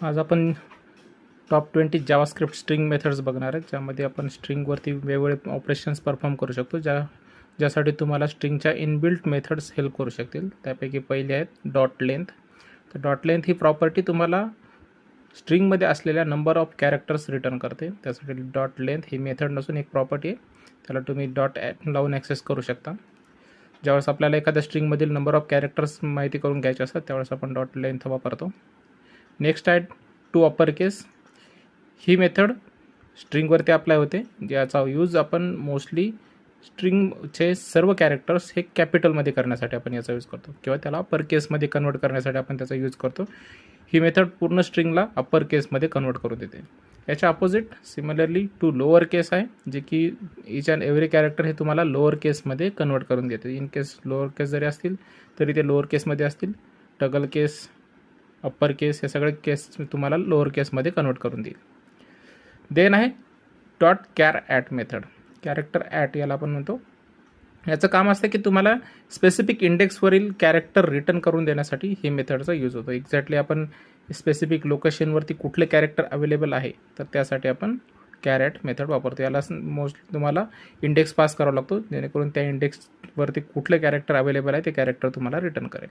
आज आपण top 20 JavaScript string methods बघणार आहेत, ज्यामध्ये आपण स्ट्रिंगवरती वेगवेगळे ऑपरेशन्स परफॉर्म करू शकतो, ज्यासाठी तुम्हाला स्ट्रिंगच्या इनबिल्ट मेथड्स हेल्प करू शकतील. त्यापैकी पहिले आहेत डॉट लेंथ. तर डॉट लेंथ ही प्रॉपर्टी तुम्हाला स्ट्रिंगमध्ये असलेल्या नंबर ऑफ कॅरेक्टर्स रिटर्न करते. त्यासाठी डॉट लेंथ ही मेथड नसून एक प्रॉपर्टी आहे, त्याला तुम्ही डॉट लावून ॲक्सेस करू शकता. ज्यावेळेस आपल्याला एखाद्या स्ट्रिंगमधील नंबर ऑफ कॅरेक्टर्स माहिती करून घ्यायचे असतात, त्यावेळेस आपण डॉट लेंथ वापरतो. नेक्स्ट आहे टू अपर केस. ही मेथड स्ट्रिंगवरती अप्लाय होते, ज्याचा यूज आपण मोस्टली स्ट्रिंगचे सर्व कॅरेक्टर्स हे कॅपिटलमध्ये करण्यासाठी आपण याचा यूज करतो, किंवा त्याला अपर केसमध्ये कन्वर्ट करण्यासाठी आपण त्याचा यूज करतो. ही मेथड पूर्ण स्ट्रिंगला अपर केसमध्ये कन्वर्ट करून देते. याच्या अपोजिट सिमिलरली टू लोअर केस आहे, जे की इच अँड एव्हरी कॅरेक्टर हे तुम्हाला लोअर केसमध्ये कन्वर्ट करून देते. इन केस लोअर केस जरी असतील तरी ते लोअर केसमध्ये असतील. टगल केस, अप्पर केस हे सगळे केस तुम्हाला लोअर केसमध्ये कन्वर्ट करून देईल. देन आहे dot care at method. Character at याला आपण म्हणतो. याचं काम असतं की तुम्हाला स्पेसिफिक इंडेक्सवरील कॅरेक्टर रिटर्न करून देण्यासाठी ही मेथडचा यूज होतो. एक्झॅक्टली आपण स्पेसिफिक लोकेशनवरती कुठले कॅरेक्टर अवेलेबल आहे, तर त्यासाठी आपण कॅर ॲट मेथड वापरतो. याला मोस्टली तुम्हाला इंडेक्स पास करावा लागतो, जेणेकरून त्या इंडेक्सवरती कुठले कॅरेक्टर अवेलेबल आहे ते कॅरेक्टर तुम्हाला रिटर्न करेल.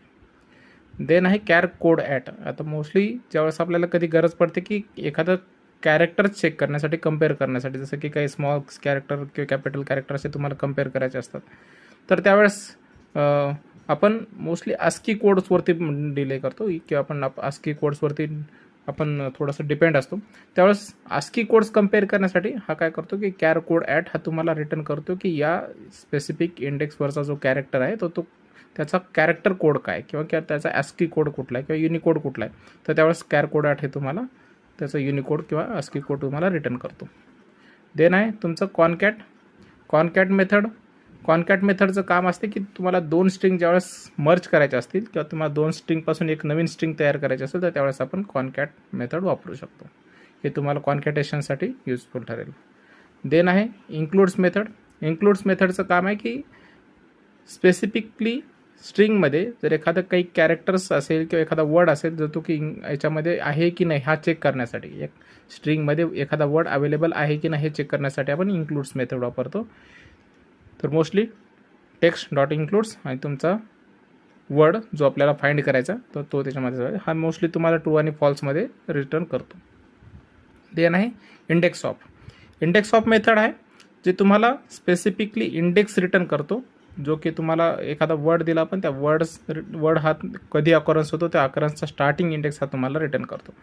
देन आहे कॅर कोड ॲट. आता मोस्टली ज्यावेळेस आपल्याला कधी गरज पडते की एखादं कॅरेक्टर चेक करण्यासाठी, कम्पेअर करण्यासाठी, जसं की काही स्मॉल कॅरेक्टर किंवा कॅपिटल कॅरेक्टर असे तुम्हाला कम्पेअर करायचे असतात, तर त्यावेळेस आपण मोस्टली आस्की कोड्सवरती डिले करतो, किंवा आपण आस्की कोड्सवरती आपण थोडंसं डिपेंड असतो. त्यावेळेस आस्की कोड्स कम्पेअर करण्यासाठी हा काय करतो की कॅर कोड ॲट हा तुम्हाला रिटर्न करतो की या स्पेसिफिक इंडेक्सवरचा जो कॅरेक्टर आहे तो त्याचा कॅरेक्टर कोड काय, किंवा त्याचा ॲस्की कोड कुठला आहे, किंवा युनिकोड कुठला आहे. तर त्यावेळेस कॅर कोड ॲट हे तुम्हाला त्याचं युनिकोड किंवा आस्की कोड तुम्हाला रिटर्न करतो. देन आहे तुमचं कॉनकॅट मेथड. कॉनकॅट मेथडचं काम असते की तुम्हाला दोन स्ट्रिंग ज्यावेळेस मर्ज करायचे असतील, किंवा तुम्हाला दोन स्ट्रिंगपासून एक नवीन स्ट्रिंग तयार करायची असेल, तर त्यावेळेस आपण कॉनकॅट मेथड वापरू शकतो. हे तुम्हाला कॉनकॅटेशनसाठी युजफुल ठरेल. देन आहे इन्क्लूड्स मेथड. इन्क्लूड्स मेथडचं काम आहे की स्पेसिफिकली स्ट्रिंगमध्ये जर एखादं काही कॅरेक्टर्स असेल किंवा एखादा वर्ड असेल, जो तो की याच्यामध्ये आहे की नाही हा चेक करण्यासाठी, एक स्ट्रिंगमध्ये एखादा वर्ड अवेलेबल आहे की नाही हे चेक करण्यासाठी आपण इन्क्लूड्स मेथड वापरतो. तर मोस्टली टेक्स्ट डॉट इन्क्लूड्स आणि तुमचा वर्ड जो आपल्याला फाइंड करायचा तर तो त्याच्यामध्ये हा मोस्टली तुम्हाला ट्रू आणि फॉल्समध्ये रिटर्न करतो. देन आहे index of. Index of method आहे जे तुम्हाला स्पेसिफिकली इंडेक्स रिटर्न करतो, जो की तुम्हाला एखादा वर्ड दिला, पण त्या वर्ड हा कधी अकरन्स होतो त्या अकरन्सचा स्टार्टिंग इंडेक्स हा तुम्हाला रिटर्न करतो.